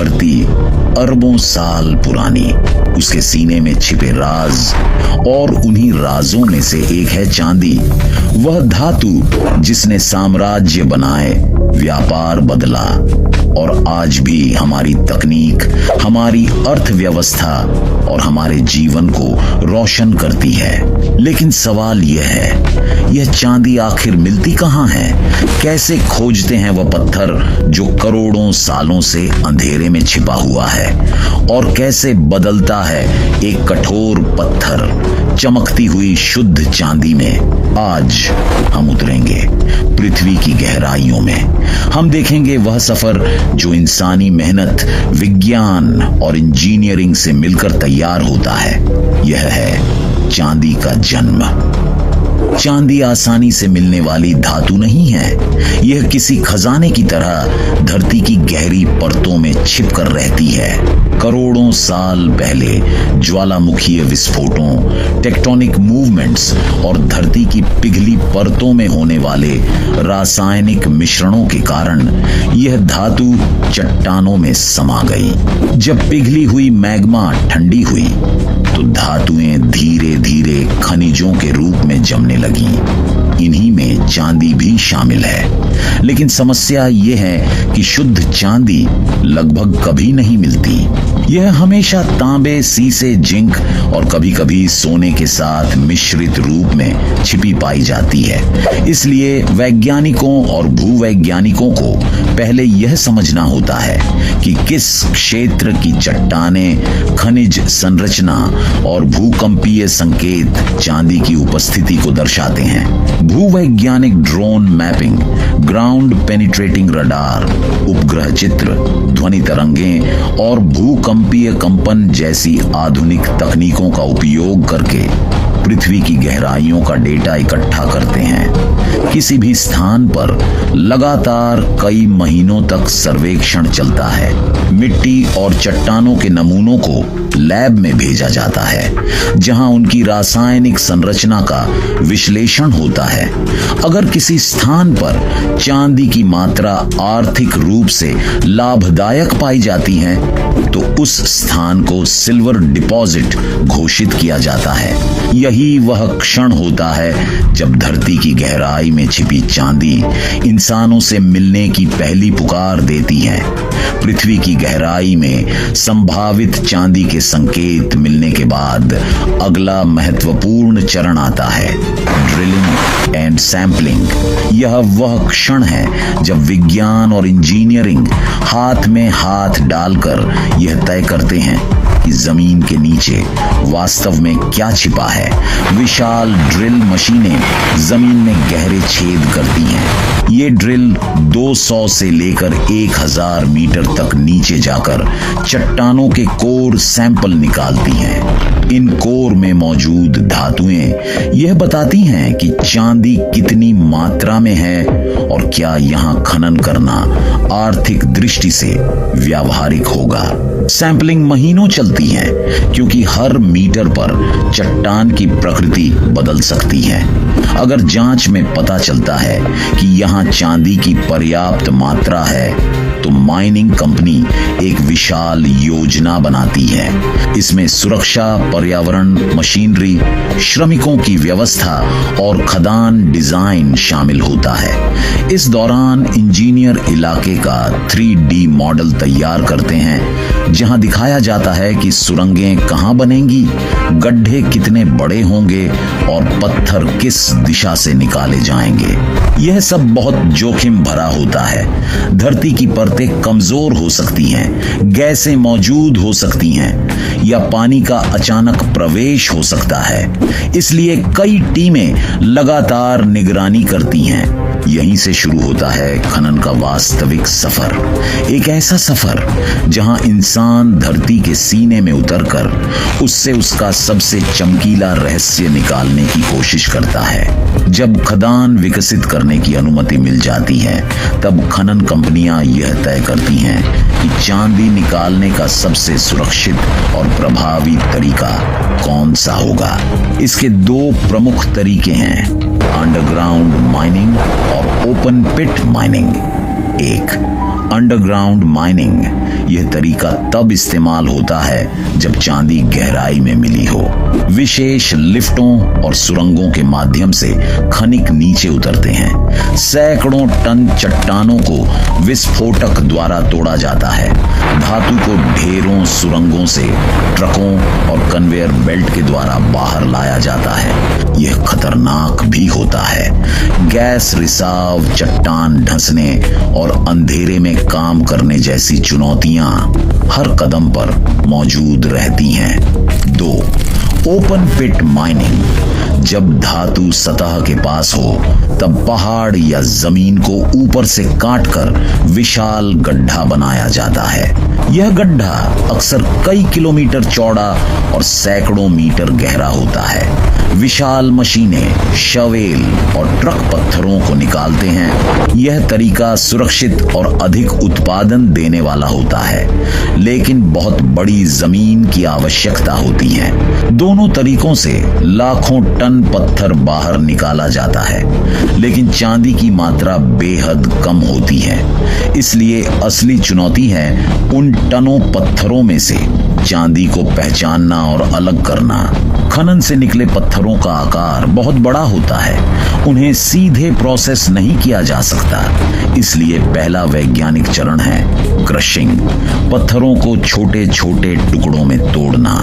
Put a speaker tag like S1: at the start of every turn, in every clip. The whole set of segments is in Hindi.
S1: धरती अरबों साल पुरानी, उसके सीने में छिपे राज, और उन्हीं राजों में से एक है चांदी। वह धातु जिसने साम्राज्य बनाए, व्यापार बदला, और आज भी हमारी तकनीक, हमारी अर्थव्यवस्था और हमारे जीवन को रोशन करती है। लेकिन सवाल यह है, यह चांदी आखिर मिलती कहाँ है? कैसे खोजते हैं वह पत्थर जो करोड़ों सालों से अंधेरे में छिपा हुआ है? और कैसे बदलता है एक कठोर पत्थर चमकती हुई शुद्ध चांदी में? आज हम उतरेंगे पृथ्वी की गहराइयों में। हम देखेंगे वह सफर जो इंसानी मेहनत, विज्ञान और इंजीनियरिंग से मिलकर तैयार होता है। यह है चांदी का जन्म। चांदी आसानी से मिलने वाली धातु नहीं है। यह किसी खजाने की तरह धरती की गहरी परतों में छिपकर रहती है। करोड़ों साल पहले ज्वालामुखीय विस्फोटों, टेक्टोनिक मूवमेंट्स और धरती की पिघली परतों में होने वाले रासायनिक मिश्रणों के कारण यह धातु चट्टानों में समा गई। जब पिघली हुई मैग्मा ठंडी हुई तो धातुएं धीरे धीरे खनिजों के रूप में जमने लगी। इन्हीं में चांदी भी शामिल है। लेकिन समस्या यह है कि शुद्ध चांदी लगभग कभी नहीं मिलती। यह हमेशा तांबे, सीसे, जिंक और कभी कभी सोने के साथ मिश्रित रूप में छिपी पाई जाती है। इसलिए वैज्ञानिकों और भूवैज्ञानिकों को पहले यह समझना होता है कि किस क्षेत्र की चट्टानें, खनिज संरचना और भूकंपीय संकेत चांदी की उपस्थिति को दर्शाते हैं। भूवैज्ञानिक drone mapping, ground penetrating radar, उपग्रह चित्र, ध्वनि तरंगें और भूकंपीय कंपन जैसी आधुनिक तकनीकों का उपयोग करके पृथ्वी की गहराइयों का डेटा इकट्ठा करते हैं। किसी भी स्थान पर लगातार कई महीनों तक सर्वेक्षण चलता है। मिट्टी और चट्टानों के नमूनों को लैब में भेजा जाता है, जहां उनकी रासायनिक संरचना का विश्लेषण होता है। अगर किसी स्थान पर चांदी की मात्रा आर्थिक रूप से लाभदायक पाई जाती है तो उस स्थान को सिल्वर डिपॉजिट घोषित किया जाता है। यही वह क्षण होता है जब धरती की गहराई में छिपी चांदी इंसानों से मिलने की पहली पुकार देती है। पृथ्वी की गहराई में संभावित चांदी के संकेत मिलने के बाद अगला महत्वपूर्ण चरण आता है, ड्रिलिंग एंड सैंपलिंग। यह वह क्षण है जब विज्ञान और इंजीनियरिंग हाथ में हाथ डालकर यह तय करते हैं कि जमीन के नीचे वास्तव में क्या छिपा है। विशाल ड्रिल मशीनें जमीन में गहरे छेद करती हैं। ये ड्रिल 200 से लेकर 1000 मीटर तक नीचे जाकर चट्टानों के कोर सैंपल निकालती हैं। इन कोर में मौजूद धातुएं यह बताती हैं कि चांदी कितनी मात्रा में है और क्या यहां खनन करना आर्थिक दृष्टि से व्यावहारिक होगा। सैंपलिंग महीनों चलती है क्योंकि हर मीटर पर चट्टान की प्रकृति बदल सकती है। अगर जांच में पता चलता है कि यहां चांदी की पर्याप्त मात्रा है तो माइनिंग कंपनी एक विशाल योजना बनाती है। इसमें सुरक्षा, पर्यावरण, मशीनरी, श्रमिकों की व्यवस्था और खदान डिजाइन शामिल होता है। इस दौरान इंजीनियर इलाके का 3D मॉडल तैयार करते हैं, जहां दिखाया जाता है कि सुरंगें कहां बनेंगी, गड्ढे कितने बड़े होंगे और पत्थर किस दिशा से निकाले जाएंगे। यह सब बहुत जोखिम भरा होता है। धरती की परतें कमजोर हो सकती हैं, गैसें मौजूद हो सकती हैं या पानी का अचानक प्रवेश हो सकता है। इसलिए कई टीमें लगातार निगरानी करती हैं। यहीं से शुरू होता है खनन का वास्तविक सफर। एक ऐसा सफर जहां इंसान धरती के सीने में उतरकर उससे उसका सबसे चमकीला रहस्य निकालने की कोशिश करता है। जब खदान विकसित करने की अनुमति मिल जाती है तब खनन कंपनियां यह तय करती हैं कि चांदी निकालने का सबसे सुरक्षित और प्रभावी तरीका कौन सा होगा। इसके 2 प्रमुख तरीके हैं, अंडरग्राउंड माइनिंग और ओपन पिट माइनिंग। 1. अंडरग्राउंड माइनिंग, यह तरीका तब इस्तेमाल होता है जब चांदी गहराई में मिली हो। विशेष लिफ्टों और सुरंगों के माध्यम से खनिक नीचे उतरते हैं। सैकड़ों टन चट्टानों को विस्फोटक द्वारा तोड़ा जाता है। धातु को ढेरों सुरंगों से ट्रकों और कन्वेयर बेल्ट के द्वारा बाहर लाया जाता है। यह खतरनाक भी होता है। गैस रिसाव, चट्टान धंसने और अंधेरे में काम करने जैसी चुनौतियां हर कदम पर मौजूद रहती हैं। 2. ओपन पिट माइनिंग, जब धातु सतह के पास हो तब पहाड़ या जमीन को ऊपर से काटकर विशाल गड्ढा बनाया जाता है। यह गड्ढा अक्सर कई किलोमीटर चौड़ा और सैकड़ों मीटर गहरा होता है। विशाल मशीनें शवेल और ट्रक पत्थरों को निकालते हैं। यह तरीका सुरक्षित और अधिक उत्पादन देने वाला होता है, लेकिन बहुत बड़ी जमीन की आवश्यकता होती है। दोनों तरीकों से लाखों टन पत्थर बाहर निकाला जाता है, लेकिन चांदी की मात्रा बेहद कम होती है। इसलिए असली चुनौती है उन टनों पत्थरों में से चांदी को पहचानना और अलग करना। खनन से निकले पत्थरों का आकार बहुत बड़ा होता है, उन्हें सीधे प्रोसेस नहीं किया जा सकता। इसलिए पहला वैज्ञानिक चरण है क्रशिंग, पत्थरों को छोटे छोटे टुकड़ों में तोड़ना।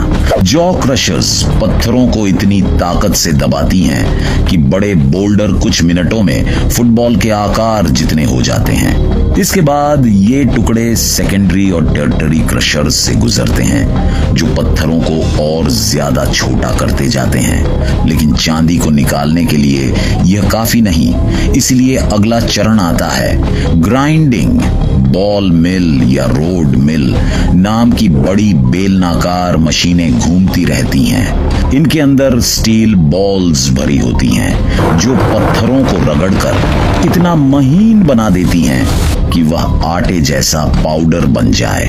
S1: जॉ क्रशर्स पत्थरों को इतनी ताकत से दबाती हैं कि बड़े बोल्डर कुछ मिनटों में फुटबॉल के आकार जितने हो जाते हैं। इसके बाद ये टुकड़े सेकेंडरी और टर्टरी क्रशर्स से गुजरते हैं, जो पत्थरों को और ज्यादा छोटा करते जाते हैं। लेकिन चांदी को निकालने के लिए यह काफी नहीं, इसलिए अगला चरण आता है ग्राइंडिंग। बॉल मिल या रोड मिल नाम की बड़ी बेलनाकार मशीनें घूमती रहती हैं। इनके अंदर स्टील बॉल्स भरी होती हैं, जो पत्थरों को रगड़कर इतना महीन बना देती हैं कि वह आटे जैसा पाउडर बन जाए।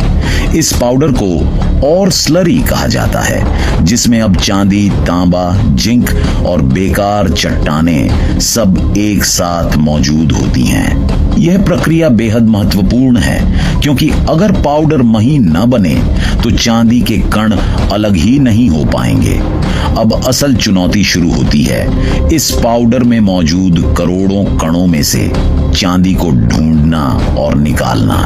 S1: इस पाउडर को और स्लरी कहा जाता है, जिसमें अब चांदी, तांबा, जिंक और बेकार चट्टानें सब एक साथ मौजूद होती हैं। यह प्रक्रिया बेहद महत्वपूर्ण है, क्योंकि अगर पाउडर महीन न बने तो चांदी के कण अलग ही नहीं हो पाएंगे। अब असल चुनौती शुरू होती है। इस पाउडर में मौजूद करोड़ों कणों में से चांदी को ढूंढना और निकालना।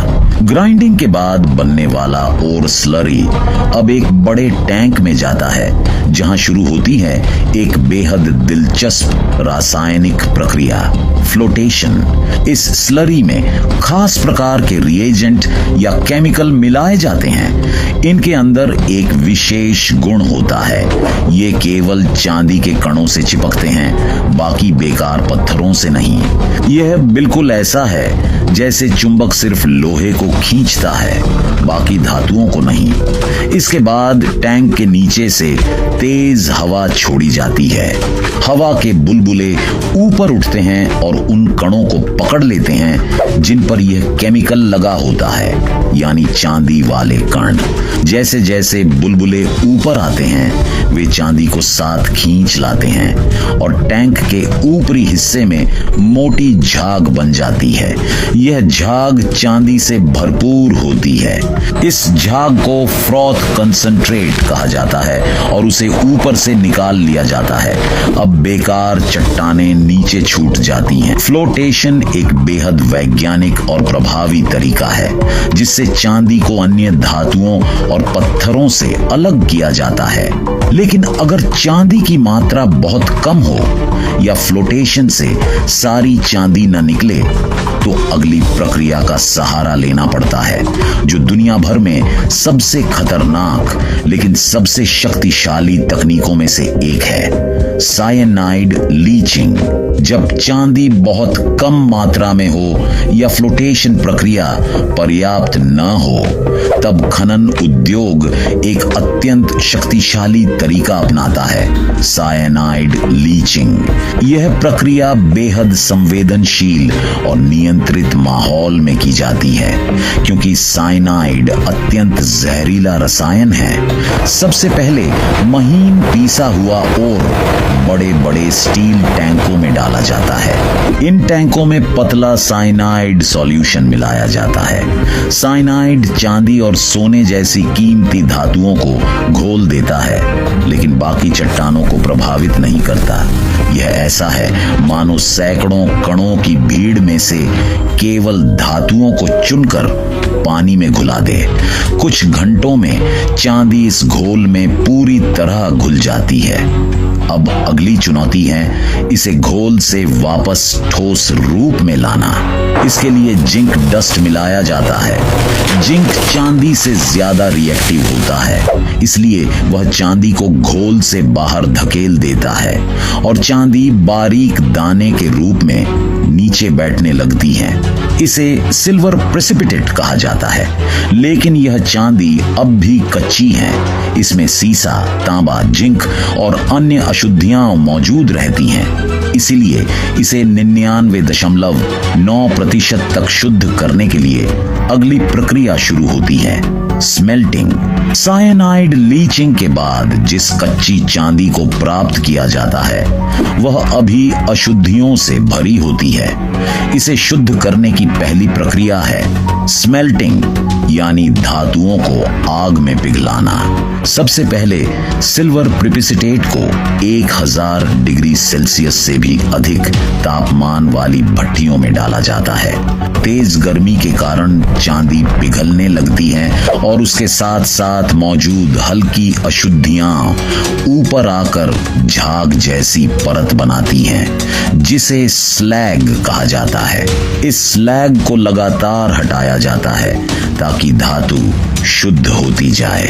S1: ग्राइंडिंग के बाद बनने वाला और स्लरी अब एक बड़े टैंक में जाता है, जहां शुरू होती है एक बेहद दिलचस्प रासायनिक प्रक्रिया, फ्लोटेशन। इस स्लरी में खास प्रकार के रिएजेंट या केमिकल मिलाए जाते हैं। इनके अंदर एक विशेष गुण होता है, ये केवल चांदी के कणों से चिपकते हैं, बाकी बेकार पत्थरों से नहीं। यह बिल्कुल ऐसा है जैसे चुंबक सिर्फ लोहे को खींचता है, बाकी धातुओं को नहीं। इसके बाद टैंक के नीचे से तेज हवा छोड़ी जाती है। हवा के बुलबुले ऊपर उठते हैं और उन कणों को पकड़ लेते हैं जिन पर यह केमिकल लगा होता है, यानी चांदी वाले कण। जैसे जैसे बुलबुले ऊपर आते हैं, वे चांदी को साथ खींच लाते हैं और टैंक के ऊपरी हिस्से में मोटी झाग बन जाती है। यह झाग चांदी से भरपूर होती है। इस झाग को फ्रॉथ कंसंट्रेट कहा जाता है और उसे ऊपर से निकाल लिया जाता है। अब बेकार चट्टानें नीचे छूट जाती हैं। फ्लोटेशन एक बेहद वैज्ञानिक और प्रभावी तरीका है, जिससे चांदी को अन्य धातुओं और पत्थरों से अलग किया जाता है। लेकिन अगर चांदी की मात्रा बहुत कम हो या फ्लोटेशन से सारी चांदी न निकले, तो अगली प्रक्रिया का सहारा लेना पड़ता है, जो दुनिया भर में सबसे खतरनाक लेकिन सबसे शक्तिशाली तकनीकों में से एक है, साइनाइड लीचिंग। जब चांदी बहुत कम मात्रा में हो या फ्लोटेशन प्रक्रिया पर्याप्त न हो, तब खनन उद्योग एक अत्यंत शक्तिशाली तरीका अपनाता है, साइनाइड लीचिंग। यह प्रक्रिया बेहद संवेदनशील और नियंत्रित माहौल में की जाती है, क्योंकि साइनाइड साइनाइड अत्यंत जहरीला रसायन है, सबसे पहले महीन पीसा हुआ और बड़े बड़े स्टील टैंकों में डाला जाता है। इन टैंकों में पतला साइनाइड सॉल्यूशन मिलाया जाता है। साइनाइड चांदी और सोने जैसी कीमती धातुओं को घोल देता है, लेकिन बाकी चट्टानों को प्रभावित नहीं करता। यह ऐसा है मानो सैकड़ों कणों की भीड़ में से केवल धातुओं को चुनकर पानी में घुला दे। कुछ घंटों में चांदी इस घोल में पूरी तरह घुल जाती है। अब अगली चुनौती है इसे घोल से वापस ठोस रूप में लाना। इसके लिए जिंक डस्ट मिलाया जाता है। जिंक चांदी से ज्यादा रिएक्टिव होता है, इसलिए वह चांदी को घोल से बाहर धकेल देता है और चांदी बारीक दाने के रूप में नीचे बैठने लगती है। इसे सिल्वर प्रेसिपिटेट कहा जाता है, लेकिन यह चांदी अब भी कच्ची है। इसमें सीसा, तांबा, जिंक और अन्य अशुद्धियां मौजूद रहती हैं। इसीलिए इसे 99.9% तक शुद्ध करने के लिए अगली प्रक्रिया शुरू होती है, स्मेल्टिंग। साइनाइड लीचिंग के बाद जिस कच्ची चांदी को प्राप्त किया जाता है वह अभी अशुद्धियों से भरी होती है। इसे शुद्ध करने की पहली प्रक्रिया है स्मेल्टिंग, यानी धातुओं को आग में पिघलाना। सबसे पहले सिल्वर प्रिसिपिटेट को 1000 डिग्री सेल्सियस से भी अधिक तापमान वाली भट्टियों में डाला जाता है। तेज गर्मी के कारण चांदी पिघलने लगती है और उसके साथ साथ मौजूद हल्की अशुद्धियां ऊपर आकर झाग जैसी परत बनाती हैं, जिसे स्लैग कहा जाता है। इस स्लैग को लगातार हटाया जाता है ताकि धातु शुद्ध होती जाए।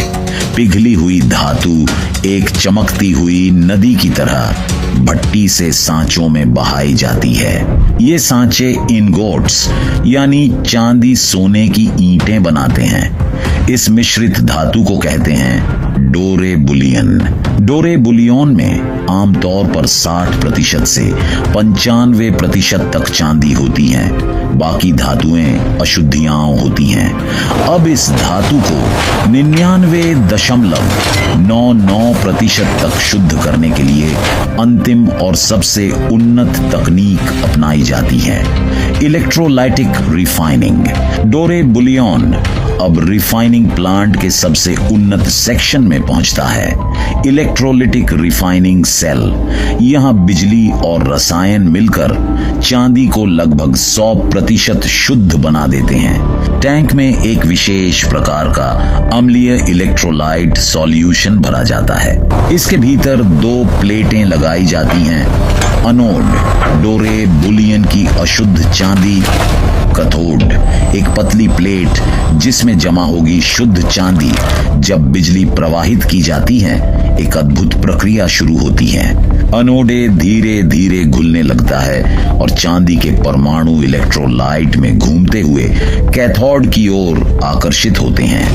S1: पिघली हुई धातु एक चमकती हुई नदी की तरह भट्टी से सांचों में बहाई जाती है। ये सांचे इनगोट्स यानी चांदी सोने की ईंटें बनाते हैं। इस मिश्रित धातु को कहते हैं डोरे बुलियन। डोरे बुलियन में आमतौर पर 60% से 95% तक चांदी होती है, बाकी धातुएं अशुद्धियां होती हैं। अब इस धातु को 99.99% तक शुद्ध करने के लिए अंतिम और सबसे उन्नत तकनीक अपनाई जाती है, इलेक्ट्रोलाइटिक रिफाइनिंग। डोरे बुलियन अब रिफाइनिंग प्लांट के सबसे उन्नत सेक्शन में पहुंचता है, इलेक्ट्रोलिटिक रिफाइनिंग सेल। यहां बिजली और रसायन मिलकर चांदी को लगभग 100% शुद्ध बना देते हैं। टैंक में एक विशेष प्रकार का अम्लीय इलेक्ट्रोलाइट सॉल्यूशन भरा जाता है। इसके भीतर 2 प्लेटें लगाई जाती हैं, अनोड डोरे बुलियन की अशुद्ध चांदी, कैथोड एक पतली प्लेट जिसमें जमा होगी शुद्ध चांदी। जब बिजली प्रवाहित की जाती है एक अद्भुत प्रक्रिया शुरू होती है। अनोडे धीरे धीरे घुलने लगता है और चांदी के परमाणु इलेक्ट्रोलाइट में घूमते हुए कैथोड की ओर आकर्षित होते हैं।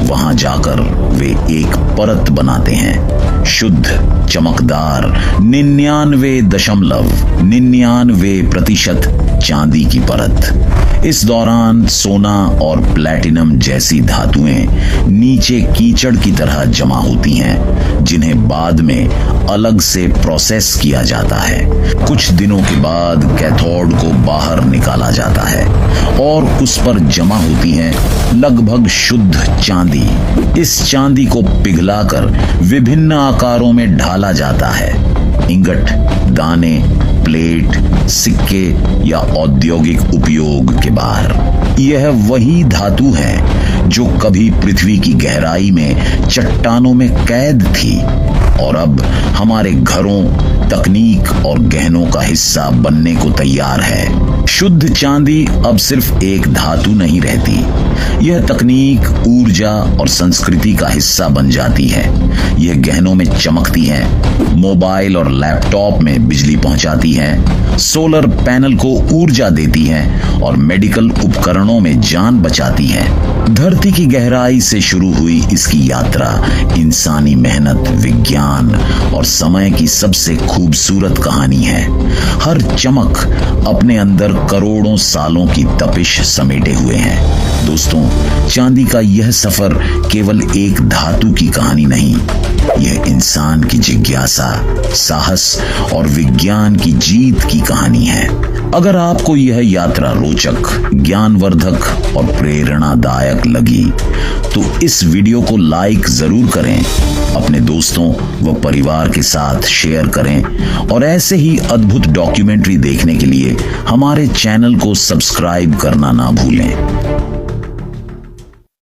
S1: वहां जाकर वे एक परत बनाते हैं, शुद्ध चमकदार 99.99% चांदी की परत। इस दौरान सोना और प्लैटिनम जैसी धातुएं नीचे कीचड़ की तरह जमा होती हैं, जिन्हें बाद में अलग से प्रोसेस किया जाता है। कुछ दिनों के बाद कैथोड को बाहर निकाला जाता है और उस पर जमा होती है लगभग शुद्ध चांदी। इस चांदी को पिघलाकर विभिन्न आकारों में ढाला जाता है, इंगट, दाने, प्लेट, सिक्के या औद्योगिक उपयोग के बाहर। यह वही धातु है जो कभी पृथ्वी की गहराई में चट्टानों में कैद थी और अब हमारे घरों, तकनीक और गहनों का हिस्सा बनने को तैयार है। शुद्ध चांदी अब सिर्फ एक धातु नहीं रहती, यह तकनीक, ऊर्जा और संस्कृति का हिस्सा बन जाती है। यह गहनों में चमकती है, मोबाइल और लैपटॉप में बिजली पहुंचाती है, सोलर पैनल को ऊर्जा देती है और मेडिकल उपकरणों में जान बचाती है। धरती की गहराई से शुरू हुई इसकी यात्रा इंसानी मेहनत, विज्ञान और समय की सबसे खूब खूबसूरत कहानी है। हर चमक अपने अंदर करोड़ों सालों की तपिश समेटे हुए है। दोस्तों, चांदी का यह सफर केवल एक धातु की कहानी नहीं, यह इंसान की जिज्ञासा, साहस और विज्ञान की जीत की कहानी है। अगर आपको यह यात्रा रोचक, ज्ञानवर्धक और प्रेरणादायक लगी तो इस वीडियो को लाइक जरूर करें, अपने दोस्तों व परिवार के साथ शेयर करें और ऐसे ही अद्भुत डॉक्यूमेंट्री देखने के लिए हमारे चैनल को सब्सक्राइब करना ना भूलें।